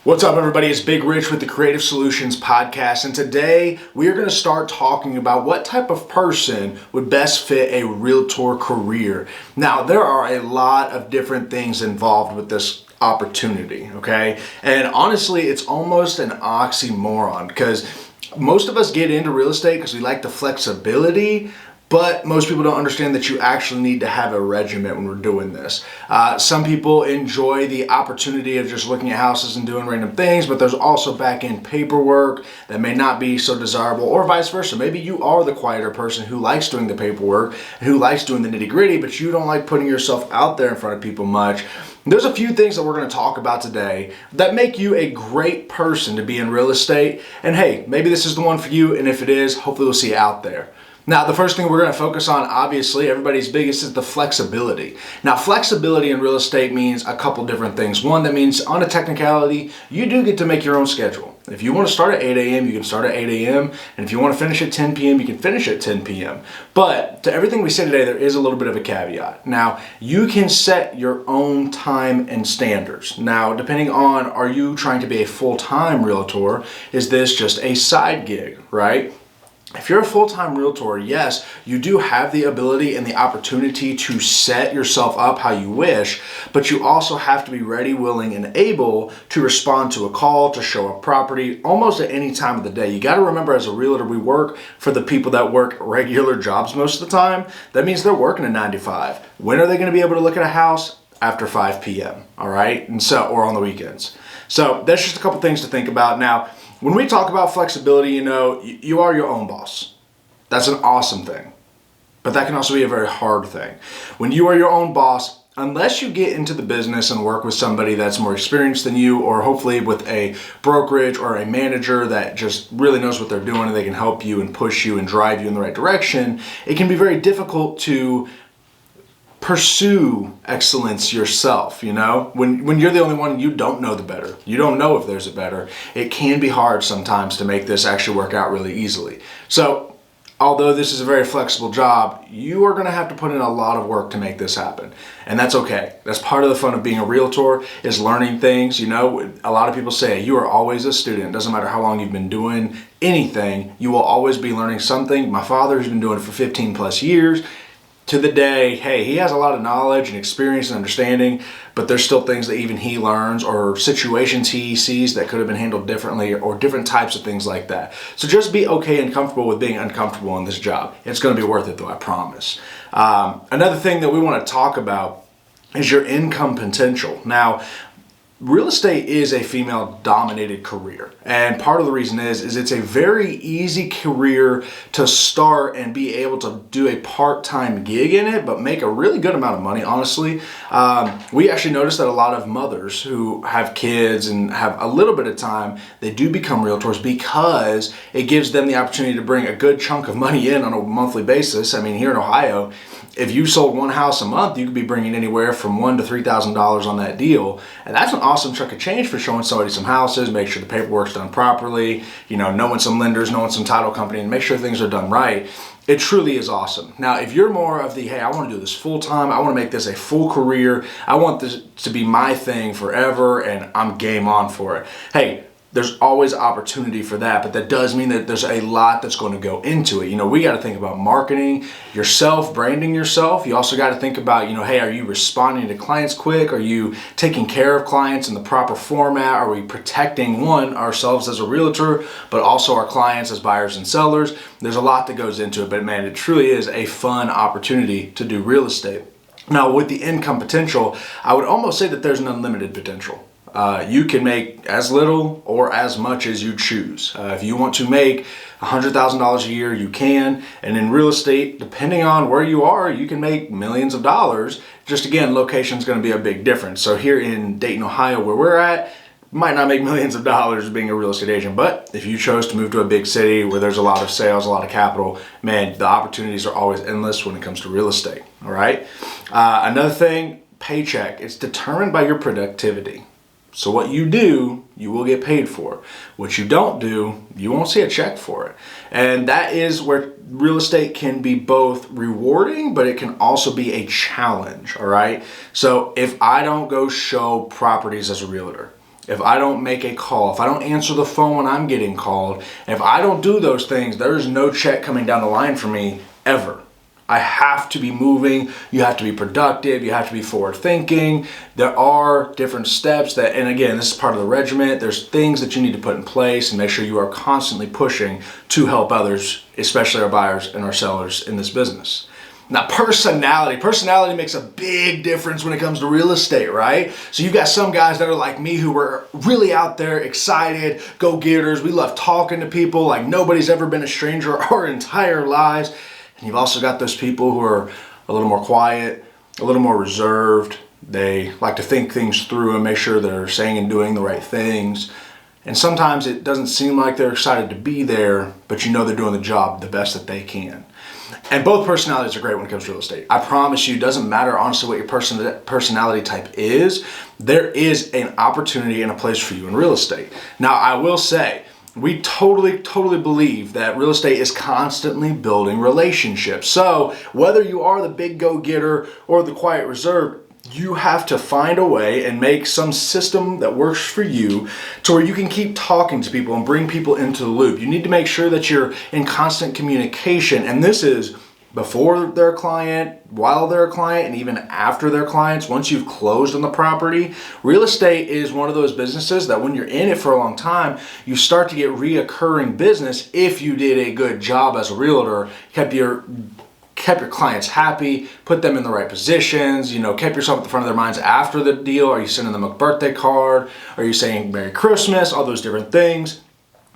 What's up, everybody? It's Big Rich with the Creative Solutions Podcast, and today we are going to start talking about what type of person would best fit a realtor career. Now, there are a lot of different things involved with this opportunity, okay? And honestly, it's almost an oxymoron because most of us get into real estate because we like the flexibility, but most people don't understand that you actually need to have a regimen when we're doing this. Some people enjoy the opportunity of just looking at houses and doing random things, but there's also back-end paperwork that may not be so desirable, or vice versa. Maybe you are the quieter person who likes doing the paperwork and who likes doing the nitty-gritty, but you don't like putting yourself out there in front of people much. There's a few things that we're going to talk about today that make you a great person to be in real estate. And hey, maybe this is the one for you, and if it is, hopefully we'll see you out there. Now, the first thing we're going to focus on, obviously, everybody's biggest is the flexibility. Now, flexibility in real estate means a couple different things. One, that means on a technicality, you do get to make your own schedule. If you want to start at 8 a.m., you can start at 8 a.m. And if you want to finish at 10 p.m., you can finish at 10 p.m. But to everything we say today, there is a little bit of a caveat. Now, you can set your own time and standards. Now, depending on, are you trying to be a full-time realtor? Is this just a side gig, right? If you're a full-time realtor, yes, you do have the ability and the opportunity to set yourself up how you wish, but you also have to be ready, willing, and able to respond to a call, to show a property almost at any time of the day. You got to remember, as a realtor, we work for the people that work regular jobs most of the time. That means they're working a 9 to 5. When are they going to be able to look at a house? After 5 p.m., all right? And so, or on the weekends. So that's just a couple things to think about. Now, when we talk about flexibility, you are your own boss. That's an awesome thing. But that can also be a very hard thing. When you are your own boss, unless you get into the business and work with somebody that's more experienced than you, or hopefully with a brokerage or a manager that just really knows what they're doing and they can help you and push you and drive you in the right direction, it can be very difficult to pursue excellence yourself. When you're the only one, you don't know the better. You don't know if there's a better. It can be hard sometimes to make this actually work out really easily. So although this is a very flexible job, you are going to have to put in a lot of work to make this happen. And that's okay. That's part of the fun of being a realtor, is learning things. A lot of people say you are always a student. It doesn't matter how long you've been doing anything, you will always be learning something. My father has been doing it for 15 plus years. To the day, hey, he has a lot of knowledge and experience and understanding, but there's still things that even he learns, or situations he sees that could have been handled differently, or different types of things like that. So just be okay and comfortable with being uncomfortable in this job. It's going to be worth it, though, I promise. Another thing that we want to talk about is your income potential. Now, real estate is a female-dominated career, and part of the reason is it's a very easy career to start and be able to do a part-time gig in it, but make a really good amount of money, honestly. We actually noticed that a lot of mothers who have kids and have a little bit of time, they do become realtors because it gives them the opportunity to bring a good chunk of money in on a monthly basis. I mean, here in Ohio, if you sold one house a month, you could be bringing anywhere from $1,000 to $3,000 on that deal. And that's an awesome chunk of change for showing somebody some houses, make sure the paperwork's done properly, knowing some lenders, knowing some title company, and make sure things are done right. It truly is awesome. Now, if you're more of the, hey, I want to do this full time, I want to make this a full career, I want this to be my thing forever, and I'm game on for it. Hey, there's always opportunity for that, but that does mean that there's a lot that's going to go into it. We got to think about marketing yourself, branding yourself. You also got to think about, hey, are you responding to clients quick? Are you taking care of clients in the proper format? Are we protecting, ourselves as a realtor, but also our clients as buyers and sellers? There's a lot that goes into it, but man, it truly is a fun opportunity to do real estate. Now, with the income potential, I would almost say that there's an unlimited potential. You can make as little or as much as you choose. If you want to make $100,000 a year, you can. And in real estate, depending on where you are, you can make millions of dollars. Just again, location is going to be a big difference. So here in Dayton, Ohio, where we're at, might not make millions of dollars being a real estate agent, but if you chose to move to a big city where there's a lot of sales, a lot of capital, man, the opportunities are always endless when it comes to real estate. All right. Another thing, paycheck. It's determined by your productivity. So what you do, you will get paid for. What you don't do, you won't see a check for it. And that is where real estate can be both rewarding, but it can also be a challenge, all right? So if I don't go show properties as a realtor, if I don't make a call, if I don't answer the phone when I'm getting called, if I don't do those things, there's no check coming down the line for me ever. I have to be moving. You have to be productive. You have to be forward thinking. There are different steps that, and again, this is part of the regiment. There's things that you need to put in place and make sure you are constantly pushing to help others, especially our buyers and our sellers in this business. Now, personality makes a big difference when it comes to real estate, right? So you've got some guys that are like me who were really out there, excited, go-getters. We love talking to people like nobody's ever been a stranger our entire lives. And you've also got those people who are a little more quiet, a little more reserved. They like to think things through and make sure they're saying and doing the right things. And sometimes it doesn't seem like they're excited to be there, but you know they're doing the job the best that they can. And both personalities are great when it comes to real estate. I promise you, it doesn't matter honestly what your personality type is. There is an opportunity and a place for you in real estate. Now, I will say, we totally believe that real estate is constantly building relationships. So whether you are the big go-getter or the quiet reserve, you have to find a way and make some system that works for you to where you can keep talking to people and bring people into the loop. You need to make sure that you're in constant communication. And this is before they're a client, while they're a client, and even after they're clients. Once you've closed on the property, real estate is one of those businesses that when you're in it for a long time, you start to get reoccurring business if you did a good job as a realtor, kept your clients happy, put them in the right positions, kept yourself at the front of their minds after the deal. Are you sending them a birthday card? Are you saying Merry Christmas? All those different things.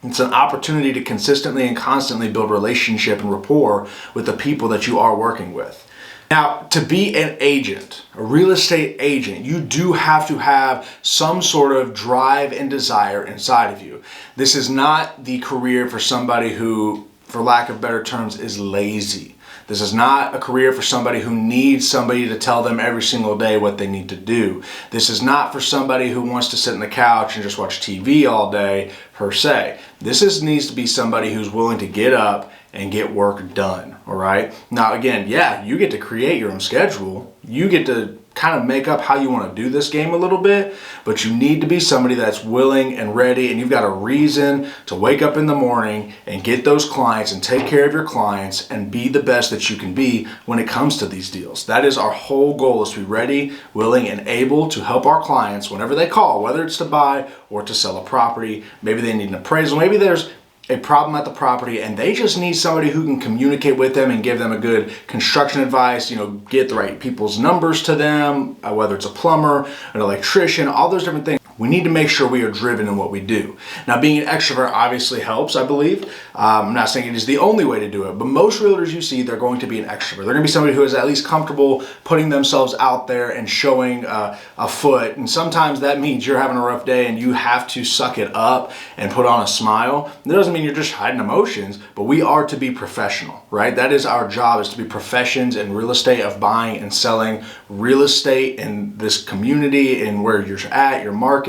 It's an opportunity to consistently and constantly build relationship and rapport with the people that you are working with. Now, to be an agent, a real estate agent, you do have to have some sort of drive and desire inside of you. This is not the career for somebody who, for lack of better terms, is lazy. This is not a career for somebody who needs somebody to tell them every single day what they need to do. This is not for somebody who wants to sit on the couch and just watch TV all day, per se. Needs to be somebody who's willing to get up and get work done, all right? Now, again, yeah, you get to create your own schedule. You get to kind of make up how you want to do this game a little bit, but you need to be somebody that's willing and ready, and you've got a reason to wake up in the morning and get those clients and take care of your clients and be the best that you can be when it comes to these deals. That is our whole goal, is to be ready, willing, and able to help our clients whenever they call, whether it's to buy or to sell a property. Maybe they need an appraisal. Maybe there's a problem at the property and they just need somebody who can communicate with them and give them a good construction advice, get the right people's numbers to them, whether it's a plumber, an electrician, all those different things. We need to make sure we are driven in what we do. Now, being an extrovert obviously helps, I believe. I'm not saying it is the only way to do it, but most realtors you see, they're going to be an extrovert. They're going to be somebody who is at least comfortable putting themselves out there and showing a foot. And sometimes that means you're having a rough day and you have to suck it up and put on a smile. That doesn't mean you're just hiding emotions, but we are to be professional, right? That is our job, is to be professions in real estate, of buying and selling real estate in this community and where you're at, your market.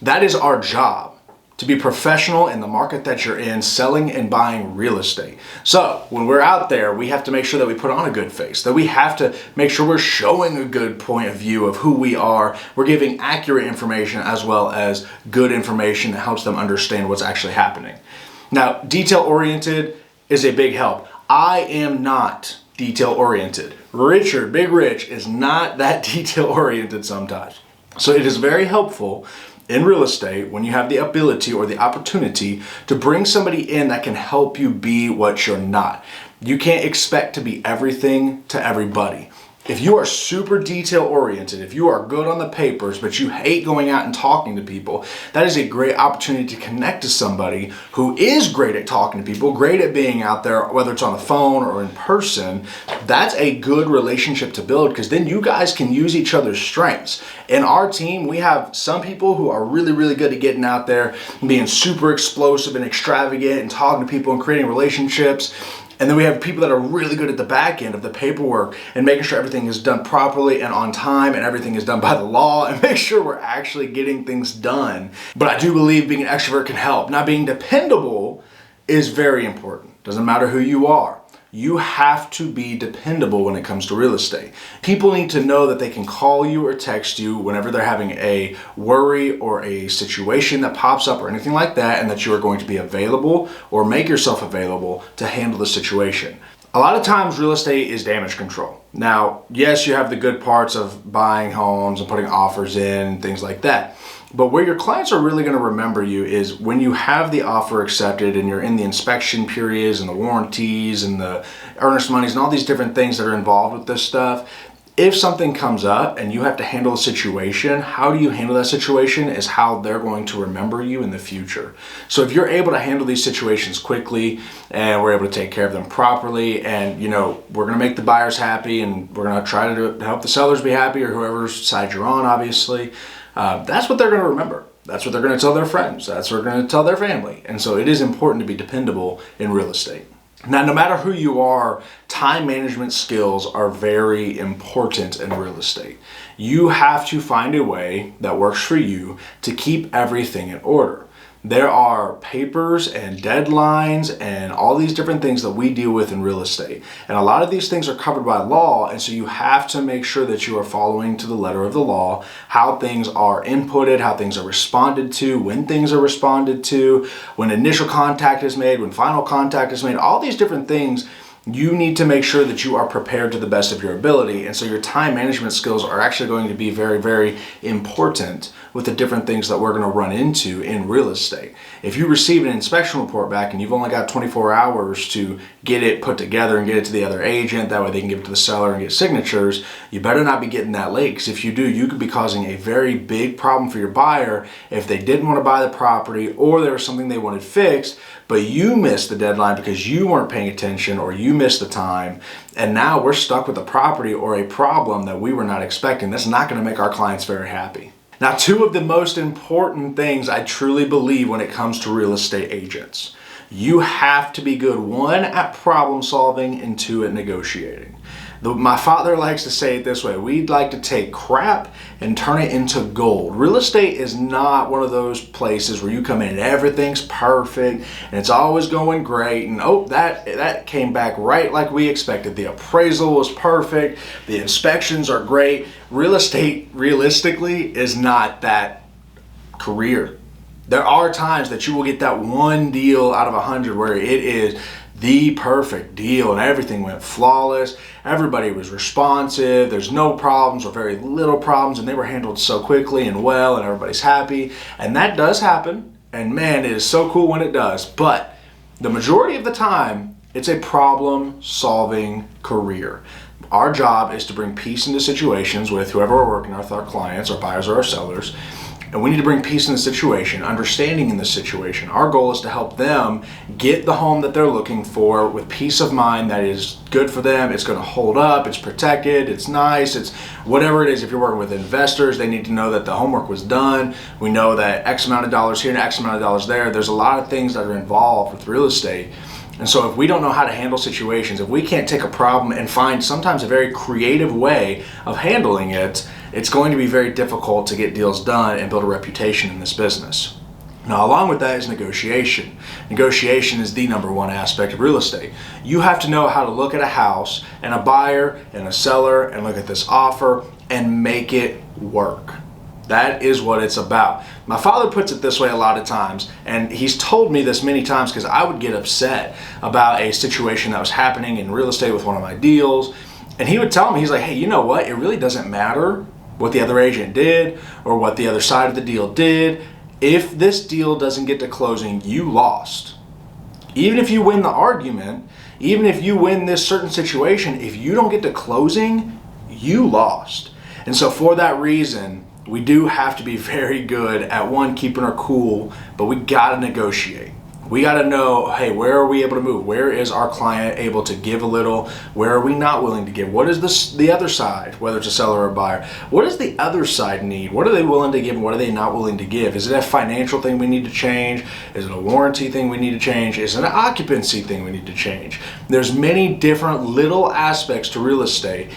That is our job, to be professional in the market that you're in, selling and buying real estate. So when we're out there, we have to make sure that we put on a good face, that we have to make sure we're showing a good point of view of who we are. We're giving accurate information as well as good information that helps them understand what's actually happening. Now, detail-oriented is a big help. I am not detail-oriented. Richard, Big Rich, is not that detail-oriented sometimes. So it is very helpful in real estate when you have the ability or the opportunity to bring somebody in that can help you be what you're not. You can't expect to be everything to everybody. If you are super detail oriented, if you are good on the papers, but you hate going out and talking to people, that is a great opportunity to connect to somebody who is great at talking to people, great at being out there, whether it's on the phone or in person. That's a good relationship to build, because then you guys can use each other's strengths. In our team, we have some people who are really, really good at getting out there and being super explosive and extravagant and talking to people and creating relationships. And then we have people that are really good at the back end of the paperwork and making sure everything is done properly and on time and everything is done by the law and make sure we're actually getting things done. But I do believe being an extrovert can help. Now, being dependable is very important. Doesn't matter who you are. You have to be dependable when it comes to real estate. People need to know that they can call you or text you whenever they're having a worry or a situation that pops up or anything like that, and that you are going to be available or make yourself available to handle the situation. A lot of times real estate is damage control. Now, yes, you have the good parts of buying homes and putting offers in, things like that. But where your clients are really going to remember you is when you have the offer accepted and you're in the inspection periods and the warranties and the earnest monies and all these different things that are involved with this stuff. If something comes up and you have to handle a situation, how do you handle that situation is how they're going to remember you in the future. So if you're able to handle these situations quickly and we're able to take care of them properly, and we're going to make the buyers happy and we're going to try to help the sellers be happy, or whoever's side you're on, obviously, that's what they're going to remember. That's what they're going to tell their friends. That's what they're going to tell their family. And so it is important to be dependable in real estate. Now, no matter who you are, time management skills are very important in real estate. You have to find a way that works for you to keep everything in order. There are papers and deadlines and all these different things that we deal with in real estate. And a lot of these things are covered by law, and so you have to make sure that you are following to the letter of the law, how things are inputted, how things are responded to, when things are responded to, when initial contact is made, when final contact is made, all these different things. You need to make sure that you are prepared to the best of your ability. And so your time management skills are actually going to be very, very important with the different things that we're going to run into in real estate. If you receive an inspection report back and you've only got 24 hours to get it put together and get it to the other agent, that way they can give it to the seller and get signatures, you better not be getting that late, because if you do, you could be causing a very big problem for your buyer if they didn't want to buy the property or there was something they wanted fixed, but you missed the deadline because you weren't paying attention or you missed the time, and now we're stuck with a property or a problem that we were not expecting. That's not going to make our clients very happy. Now, two of the most important things I truly believe when it comes to real estate agents. You have to be good, one, at problem solving, and two, at negotiating. My father likes to say it this way: we'd like to take crap and turn it into gold. Real estate is not one of those places where you come in and everything's perfect and it's always going great, and that came back right like we expected. The appraisal was perfect, the inspections are great. Real estate, realistically, is not that career. There are times that you will get that one deal out of 100 where it is the perfect deal and everything went flawless. Everybody was responsive. There's no problems or very little problems, and they were handled so quickly and well, and everybody's happy. And that does happen. And man, it is so cool when it does. But the majority of the time, it's a problem-solving career. Our job is to bring peace into situations with whoever we're working with, our clients, our buyers, or our sellers. And we need to bring peace in the situation, understanding in the situation. Our goal is to help them get the home that they're looking for with peace of mind that is good for them. It's going to hold up, it's protected, it's nice, it's whatever it is. If you're working with investors, they need to know that the homework was done. We know that X amount of dollars here and X amount of dollars there. There's a lot of things that are involved with real estate. And so if we don't know how to handle situations, if we can't take a problem and find sometimes a very creative way of handling it, it's going to be very difficult to get deals done and build a reputation in this business. Now, along with that is negotiation. Negotiation is the number one aspect of real estate. You have to know how to look at a house and a buyer and a seller and look at this offer and make it work. That is what it's about. My father puts it this way a lot of times, and he's told me this many times because I would get upset about a situation that was happening in real estate with one of my deals. And he would tell me, he's like, hey, you know what? It really doesn't matter what the other agent did or what the other side of the deal did. If this deal doesn't get to closing, you lost. Even if you win the argument, even if you win this certain situation, if you don't get to closing, you lost. And so for that reason, we do have to be very good at, one, keeping our cool, but we gotta negotiate. We got to know, hey, where are we able to move? Where is our client able to give a little? Where are we not willing to give? What is the other side, whether it's a seller or a buyer? What does the other side need? What are they willing to give and what are they not willing to give? Is it a financial thing we need to change? Is it a warranty thing we need to change? Is it an occupancy thing we need to change? There's many different little aspects to real estate,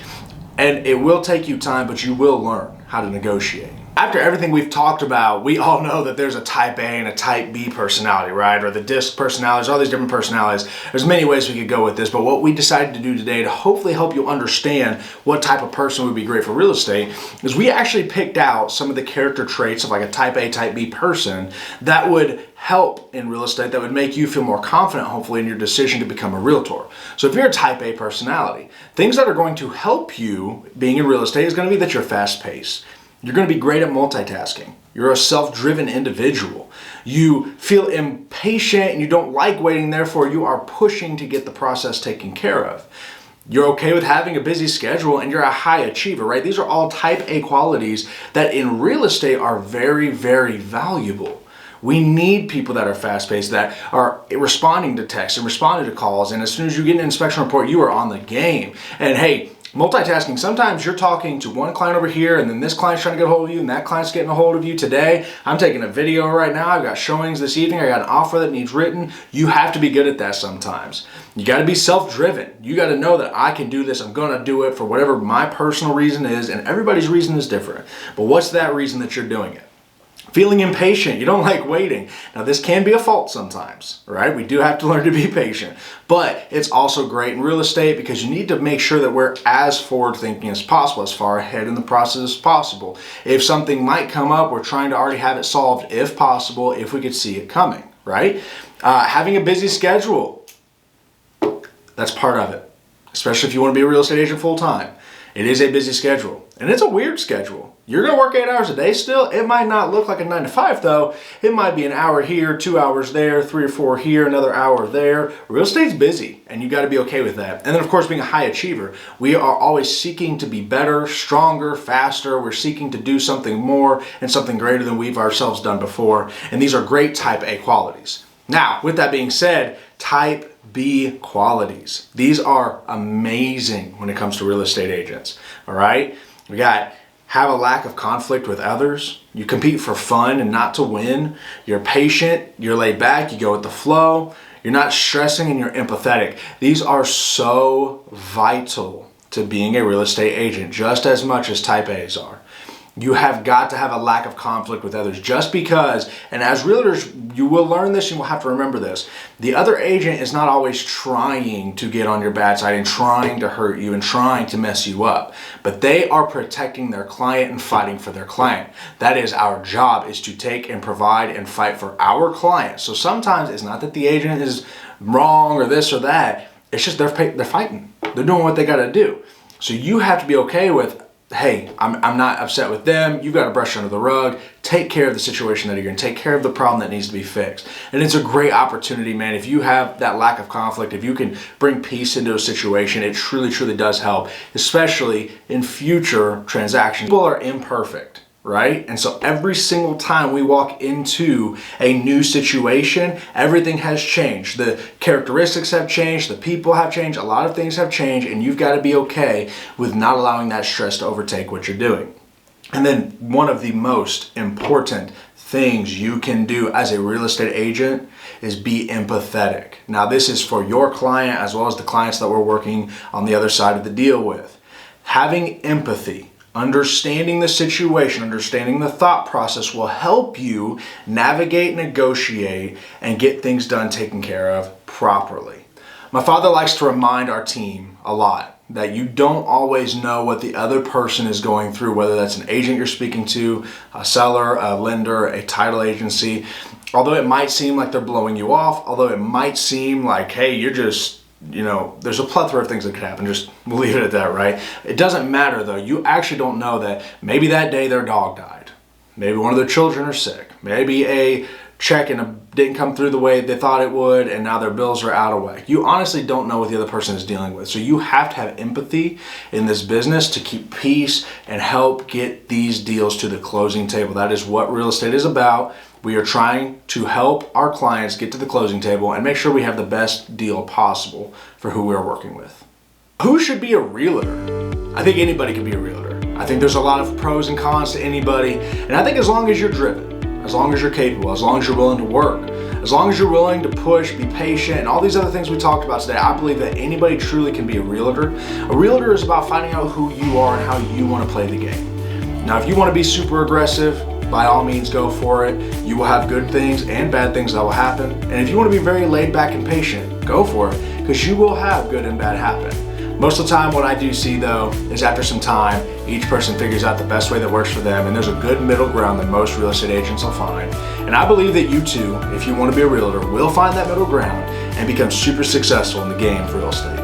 and it will take you time, but you will learn how to negotiate. After everything we've talked about, we all know that there's a type A and a type B personality, right? Or the DISC personalities, all these different personalities. There's many ways we could go with this, but what we decided to do today to hopefully help you understand what type of person would be great for real estate is we actually picked out some of the character traits of like a type A, type B person that would help in real estate, that would make you feel more confident, hopefully, in your decision to become a realtor. So if you're a type A personality, things that are going to help you being in real estate is going to be that you're fast-paced. You're going to be great at multitasking. You're a self-driven individual. You feel impatient and you don't like waiting, therefore you are pushing to get the process taken care of. You're okay with having a busy schedule and you're a high achiever, right? These are all type A qualities that in real estate are very, very valuable. We need people that are fast-paced, that are responding to texts and responding to calls, and as soon as you get an inspection report, you are on the game. And hey, multitasking, sometimes you're talking to one client over here and then this client's trying to get a hold of you and that client's getting a hold of you. Today, I'm taking a video right now. I've got showings this evening. I got an offer that needs written. You have to be good at that sometimes. You got to be self-driven. You got to know that I can do this. I'm going to do it for whatever my personal reason is, and everybody's reason is different. But what's that reason that you're doing it? Feeling impatient, you don't like waiting. Now this can be a fault sometimes, right? We do have to learn to be patient, but it's also great in real estate because you need to make sure that we're as forward thinking as possible, as far ahead in the process as possible. If something might come up, we're trying to already have it solved if possible, if we could see it coming, right? Having a busy schedule, that's part of it, especially if you want to be a real estate agent full time. It is a busy schedule, and it's a weird schedule. You're going to work 8 hours a day still. It might not look like a 9 to 5 though. It might be an hour here, 2 hours there, 3 or 4 here, another hour there. Real estate's busy, and you got to be okay with that. And then of course, being a high achiever, we are always seeking to be better, stronger, faster. We're seeking to do something more and something greater than we've ourselves done before. And these are great type A qualities. Now, with that being said, type B qualities. These are amazing when it comes to real estate agents. All right. We got have a lack of conflict with others. You compete for fun and not to win. You're patient. You're laid back. You go with the flow. You're not stressing and you're empathetic. These are so vital to being a real estate agent, just as much as type A's are. You have got to have a lack of conflict with others just because, and as realtors, you will learn this and you will have to remember this. The other agent is not always trying to get on your bad side and trying to hurt you and trying to mess you up, but they are protecting their client and fighting for their client. That is our job, is to take and provide and fight for our client. So sometimes it's not that the agent is wrong or this or that. It's just they're fighting. They're doing what they got to do. So you have to be okay with, hey, I'm not upset with them. You've got to brush under the rug. Take care of the situation that you're in. Take care of the problem that needs to be fixed. And it's a great opportunity, man. If you have that lack of conflict, if you can bring peace into a situation, it truly, truly does help, especially in future transactions. People are imperfect, right? And so every single time we walk into a new situation, everything has changed. The characteristics have changed, the people have changed, a lot of things have changed, and you've got to be okay with not allowing that stress to overtake what you're doing. And then one of the most important things you can do as a real estate agent is be empathetic. Now, this is for your client as well as the clients that we're working on the other side of the deal with. Having empathy, understanding the situation, understanding the thought process will help you navigate, negotiate, and get things done, taken care of properly. My father likes to remind our team a lot that you don't always know what the other person is going through, whether that's an agent you're speaking to, a seller, a lender, a title agency. Although it might seem like they're blowing you off, although it might seem like, hey, you're just, there's a plethora of things that could happen. Just we'll leave it at that, right? It doesn't matter though. You actually don't know that maybe that day their dog died. Maybe one of their children are sick. Maybe a check didn't come through the way they thought it would and now their bills are out of whack. You honestly don't know what the other person is dealing with. So you have to have empathy in this business to keep peace and help get these deals to the closing table. That is what real estate is about. We are trying to help our clients get to the closing table and make sure we have the best deal possible for who we're working with. Who should be a realtor? I think anybody can be a realtor. I think there's a lot of pros and cons to anybody. And I think as long as you're driven, as long as you're capable, as long as you're willing to work, as long as you're willing to push, be patient, and all these other things we talked about today, I believe that anybody truly can be a realtor. A realtor is about finding out who you are and how you want to play the game. Now, if you want to be super aggressive, by all means go for it. You will have good things and bad things that will happen. And if you want to be very laid back and patient, go for it, because you will have good and bad happen. Most of the time, what I do see though, is after some time, each person figures out the best way that works for them, and there's a good middle ground that most real estate agents will find. And I believe that you too, if you want to be a realtor, will find that middle ground and become super successful in the game of real estate.